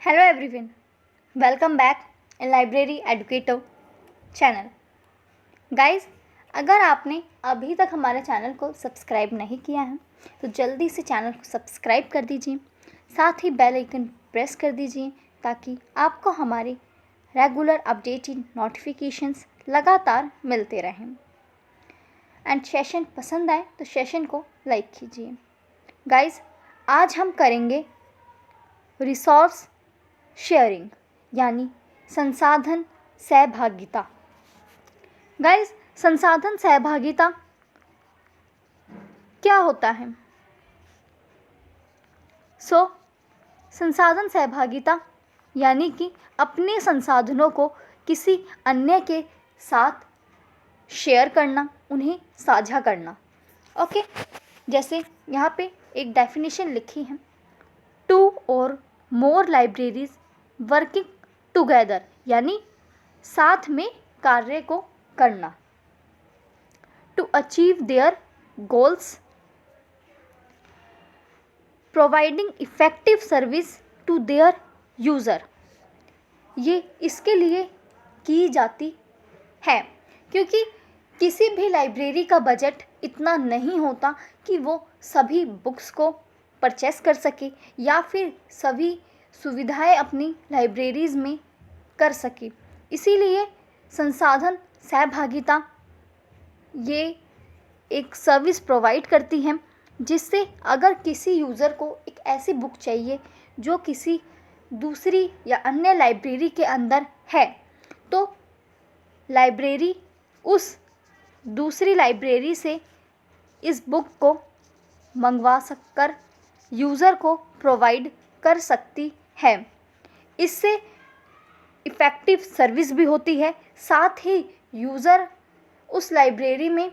Hello everyone, welcome back in Library Educator channel. Guys, अगर आपने अभी तक हमारे चैनल को सब्सक्राइब नहीं किया है तो जल्दी से चैनल को सब्सक्राइब कर दीजिए, साथ ही बेल आइकन प्रेस कर दीजिए ताकि आपको हमारे रेगुलर अपडेटेड नोटिफिकेशंस लगातार मिलते रहें। एंड सेशन पसंद आए तो सेशन को लाइक कीजिए। गाइस, आज हम करेंगे रिसोर्स शेयरिंग यानी संसाधन सहभागिता। गाइस, संसाधन सहभागिता क्या होता है? संसाधन सहभागिता यानी कि अपने संसाधनों को किसी अन्य के साथ शेयर करना, उन्हें साझा करना। ओके, जैसे यहाँ पे एक डेफिनेशन लिखी है, 2 or more libraries working together यानी साथ में कार्य को करना, to achieve their goals, providing effective service to their user. ये इसके लिए की जाती है क्योंकि किसी भी लाइब्रेरी का बजट इतना नहीं होता कि वो सभी बुक्स को परचेस कर सके या फिर सभी सुविधाएं अपनी लाइब्रेरीज़ में कर सके। इसीलिए संसाधन सहभागिता ये एक सर्विस प्रोवाइड करती है जिससे अगर किसी यूज़र को एक ऐसी बुक चाहिए जो किसी दूसरी या अन्य लाइब्रेरी के अंदर है तो लाइब्रेरी उस दूसरी लाइब्रेरी से इस बुक को मंगवा सककर यूज़र को प्रोवाइड कर सकती है। इससे इफ़ेक्टिव सर्विस भी होती है, साथ ही यूज़र उस लाइब्रेरी में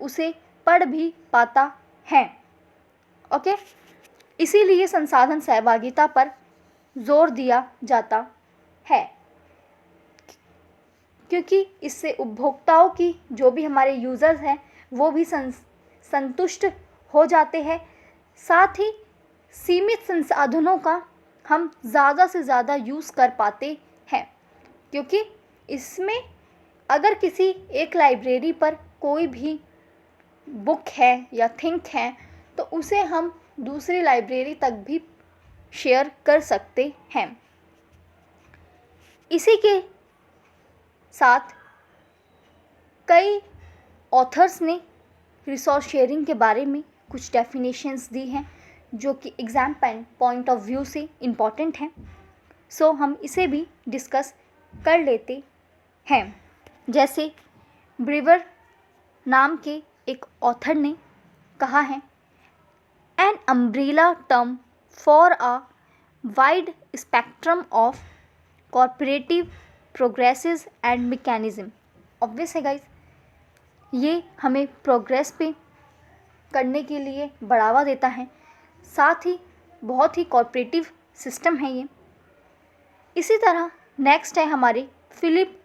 उसे पढ़ भी पाता है। ओके, इसीलिए संसाधन सहभागिता पर जोर दिया जाता है क्योंकि इससे उपभोक्ताओं की जो भी हमारे यूज़र्स हैं वो भी संतुष्ट हो जाते हैं, साथ ही सीमित संसाधनों का हम ज़्यादा से ज़्यादा यूज़ कर पाते हैं क्योंकि इसमें अगर किसी एक लाइब्रेरी पर कोई भी बुक है या थिंक है तो उसे हम दूसरी लाइब्रेरी तक भी शेयर कर सकते हैं। इसी के साथ कई ऑथर्स ने रिसोर्स शेयरिंग के बारे में कुछ डेफिनेशंस दी हैं जो कि एग्ज़ाम पॉइंट ऑफ व्यू से इम्पॉर्टेंट हैं। हम इसे भी डिस्कस कर लेते हैं। जैसे ब्रीवर नाम के एक ऑथर ने कहा है, an umbrella term for a wide spectrum of corporative progresses and mechanism. Obvious है गाइस, ये हमें प्रोग्रेस पे करने के लिए बढ़ावा देता है, साथ ही बहुत ही कॉर्पोरेटिव सिस्टम है ये। इसी तरह नेक्स्ट है हमारे फिलिप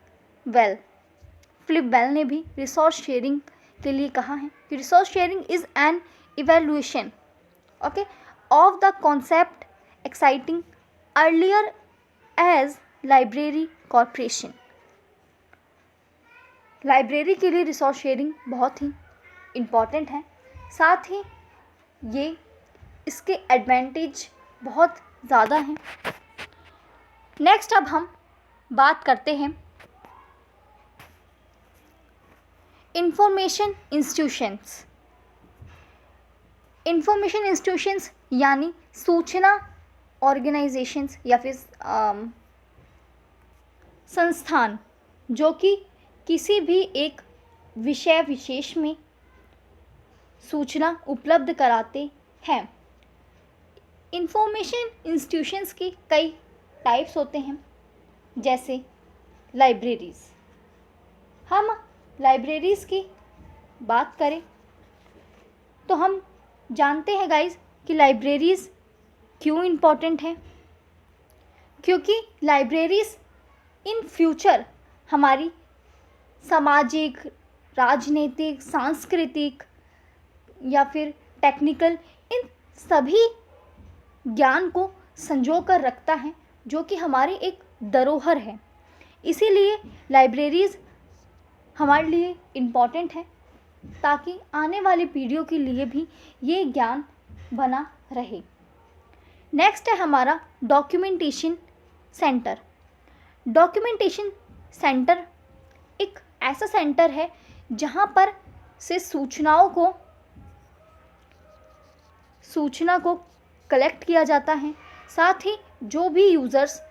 वेल ने भी रिसोर्स शेयरिंग के लिए कहा है कि resource sharing is an evaluation of the concept exciting earlier as library corporation. Library के लिए रिसोर्स शेयरिंग बहुत ही इम्पॉर्टेंट है, साथ ही ये इसके एडवांटेज बहुत ज़्यादा हैं। नेक्स्ट अब हम बात करते हैं इंफॉर्मेशन इंस्टीट्यूशंस यानी सूचना ऑर्गेनाइजेशंस या फिर संस्थान जो कि किसी भी एक विषय विशेष में सूचना उपलब्ध कराते हैं। इंफॉर्मेशन इंस्टीट्यूशंस की कई टाइप्स होते हैं, जैसे लाइब्रेरीज़। हम लाइब्रेरीज़ की बात करें तो हम जानते हैं गाइस कि लाइब्रेरीज़ क्यों इम्पोर्टेंट है, क्योंकि लाइब्रेरीज़ इन फ्यूचर हमारी सामाजिक, राजनीतिक, सांस्कृतिक या फिर टेक्निकल इन सभी ज्ञान को संजो कर रखता है जो कि हमारी एक धरोहर है। इसीलिए लाइब्रेरीज़ हमारे लिए इम्पॉर्टेंट है, ताकि आने वाली पीढ़ियों के लिए भी ये ज्ञान बना रहे। नेक्स्ट है हमारा डॉक्यूमेंटेशन सेंटर। डॉक्यूमेंटेशन सेंटर एक ऐसा सेंटर है जहाँ पर से सूचना को कलेक्ट किया जाता है। साथ ही जो भी यूज़र्स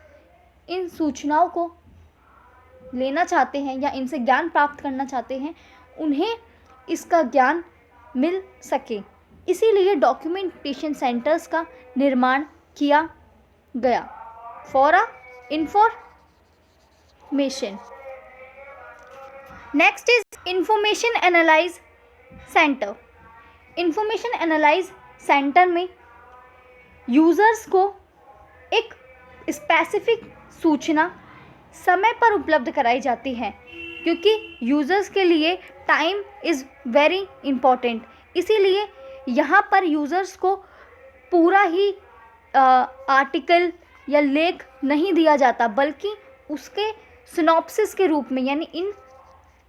इन सूचनाओं को लेना चाहते हैं या इनसे ज्ञान प्राप्त करना चाहते हैं, उन्हें इसका ज्ञान मिल सके, इसीलिए डॉक्यूमेंटेशन सेंटर्स का निर्माण किया गया for information. Next is information analyse centre. Information analyse centre में यूज़र्स को एक स्पेसिफिक सूचना समय पर उपलब्ध कराई जाती है, क्योंकि यूज़र्स के लिए टाइम इज़ वेरी इम्पॉर्टेंट। इसीलिए यहाँ पर यूज़र्स को पूरा ही आर्टिकल या लेख नहीं दिया जाता, बल्कि उसके सिनॉप्सिस के रूप में, यानी इन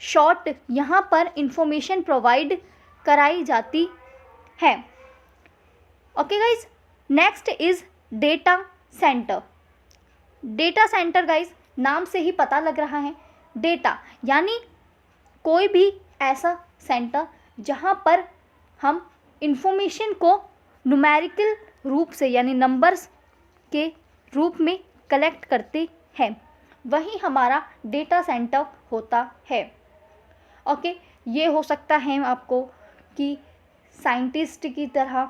शॉर्ट यहाँ पर इंफॉर्मेशन प्रोवाइड कराई जाती है। Okay guys, next is data centre. Data centre guys नाम से ही पता लग रहा है, डेटा यानी कोई भी ऐसा सेंटर जहाँ पर हम इंफॉर्मेशन को न्यूमेरिकल रूप से यानी नंबर्स के रूप में कलेक्ट करते हैं, वही हमारा डेटा सेंटर होता है। ओके, ये हो सकता है आपको कि साइंटिस्ट की तरह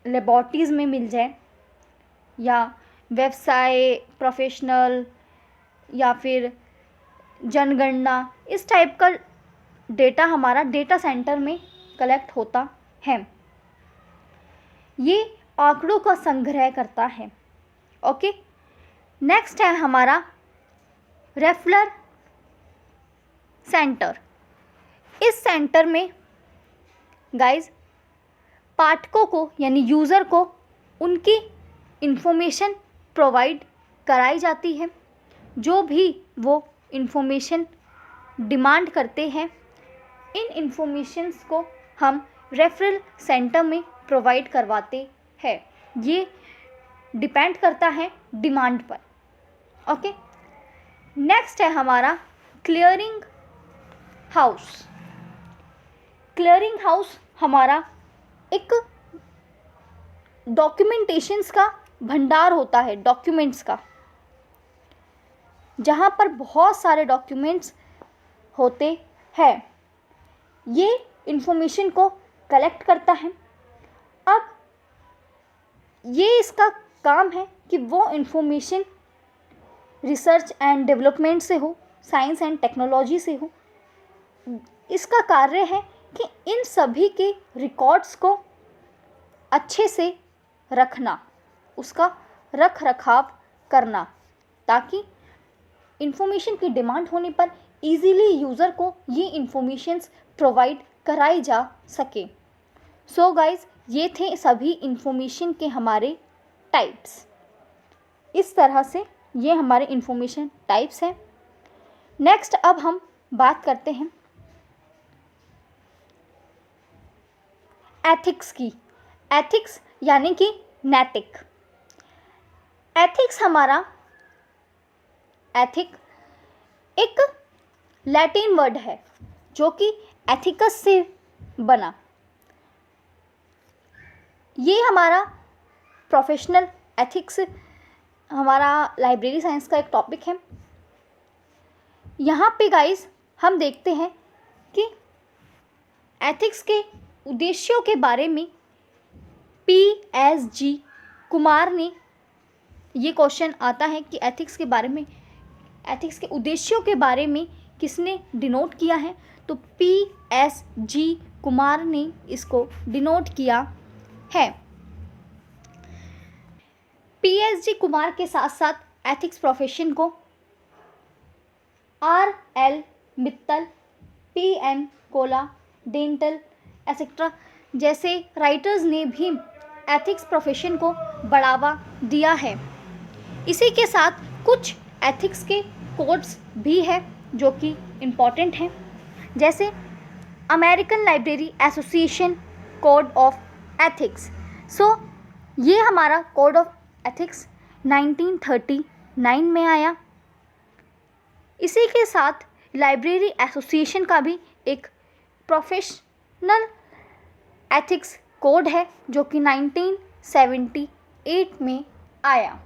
लेबॉरेटरीज़ में मिल जाए, या व्यवसाय प्रोफेशनल, या फिर जनगणना, इस टाइप का डेटा हमारा डेटा सेंटर में कलेक्ट होता है। ये आंकड़ों का संग्रह करता है। ओके, नेक्स्ट है हमारा रेफरल सेंटर। इस सेंटर में गाइज पाठकों को यानी यूज़र को उनकी इंफॉर्मेशन प्रोवाइड कराई जाती है। जो भी वो इंफॉर्मेशन डिमांड करते हैं, इन इंफॉर्मेशंस को हम रेफरल सेंटर में प्रोवाइड करवाते हैं। ये डिपेंड करता है डिमांड पर। ओके, नेक्स्ट है हमारा क्लियरिंग हाउस। क्लियरिंग हाउस हमारा एक डॉक्यूमेंटेशंस का भंडार होता है, डॉक्यूमेंट्स का, जहाँ पर बहुत सारे डॉक्यूमेंट्स होते हैं। ये इंफॉर्मेशन को कलेक्ट करता है। अब ये इसका काम है कि वो इंफॉर्मेशन रिसर्च एंड डेवलपमेंट से हो, साइंस एंड टेक्नोलॉजी से हो। इसका कार्य है कि इन सभी के रिकॉर्ड्स को अच्छे से रखना, उसका रख रखाव करना, ताकि इंफॉर्मेशन की डिमांड होने पर इजीली यूज़र को ये इंफॉर्मेशंस प्रोवाइड कराई जा सके। सो गाइज, ये थे सभी इंफॉर्मेशन के हमारे टाइप्स। इस तरह से ये हमारे इंफॉर्मेशन टाइप्स हैं। नेक्स्ट अब हम बात करते हैं एथिक्स की। एथिक्स यानी कि नैतिक। एथिक्स हमारा, एथिक एक लैटिन वर्ड है जो कि एथिकस से बना। ये हमारा प्रोफेशनल एथिक्स हमारा लाइब्रेरी साइंस का एक टॉपिक है। यहाँ पे गाइस हम देखते हैं कि एथिक्स के उद्देश्यों के बारे में PSG कुमार ने, ये क्वेश्चन आता है कि एथिक्स के बारे में, एथिक्स के उद्देश्यों के बारे में किसने डिनोट किया है, तो PSG कुमार ने इसको डिनोट किया है। PSG कुमार के साथ साथ एथिक्स प्रोफेशन को RL Mittal, PM Cola, dental etcetera जैसे राइटर्स ने भी एथिक्स प्रोफेशन को बढ़ावा दिया है। इसी के साथ कुछ एथिक्स के कोड्स भी है जो कि इम्पॉर्टेंट हैं, जैसे American Library Association code of ethics. So ये हमारा कोड ऑफ एथिक्स 1939 में आया। इसी के साथ लाइब्रेरी एसोसिएशन का भी एक प्रोफेशनल एथिक्स कोड है जो कि 1978 में आया।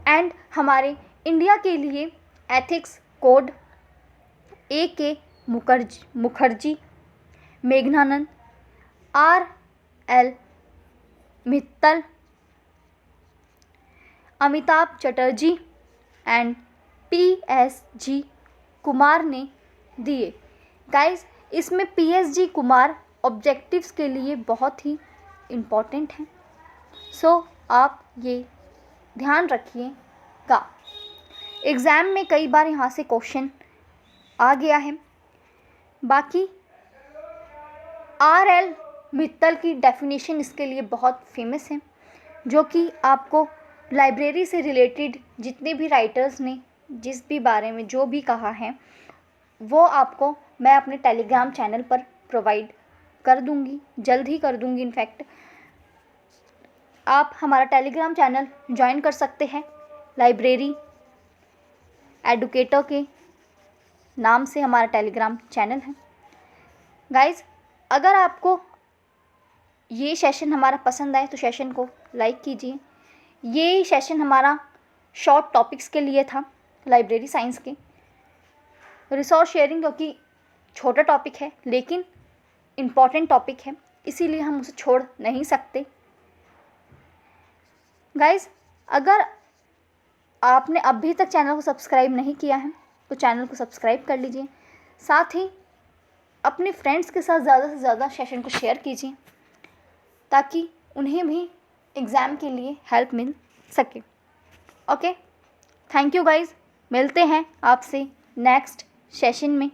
एंड हमारे इंडिया के लिए ethics code A.K. Mukherjee, Meghnanand, R.L. Mittal, Amitabh Chatterjee and P.S.G. Kumar ने दिए। गाइस, इसमें P.S.G. कुमार ऑब्जेक्टिव्स के लिए बहुत ही इम्पॉर्टेंट हैं, सो आप ये ध्यान रखिएगा। एग्ज़ाम में कई बार यहाँ से क्वेश्चन आ गया है। बाकी R.L. मित्तल की डेफिनेशन इसके लिए बहुत फेमस है, जो कि आपको लाइब्रेरी से रिलेटेड जितने भी राइटर्स ने जिस भी बारे में जो भी कहा है वो आपको मैं अपने टेलीग्राम चैनल पर प्रोवाइड कर दूंगी, जल्द ही कर दूंगी। इनफैक्ट आप हमारा टेलीग्राम चैनल ज्वाइन कर सकते हैं, लाइब्रेरी एडुकेटर के नाम से हमारा टेलीग्राम चैनल है। गाइज़, अगर आपको ये सेशन हमारा पसंद आए तो सेशन को लाइक कीजिए। ये सेशन हमारा शॉर्ट टॉपिक्स के लिए था, लाइब्रेरी साइंस के। रिसोर्स शेयरिंग क्योंकि छोटा टॉपिक है लेकिन इम्पॉर्टेंट टॉपिक है, इसीलिए हम उसे छोड़ नहीं सकते। गाइज़, अगर आपने अभी तक चैनल को सब्सक्राइब नहीं किया है तो चैनल को सब्सक्राइब कर लीजिए। साथ ही अपने फ्रेंड्स के साथ ज़्यादा से ज़्यादा सेशन को शेयर कीजिए ताकि उन्हें भी एग्ज़ाम के लिए हेल्प मिल सके। ओके, थैंक यू गाइज़, मिलते हैं आपसे नेक्स्ट सेशन में।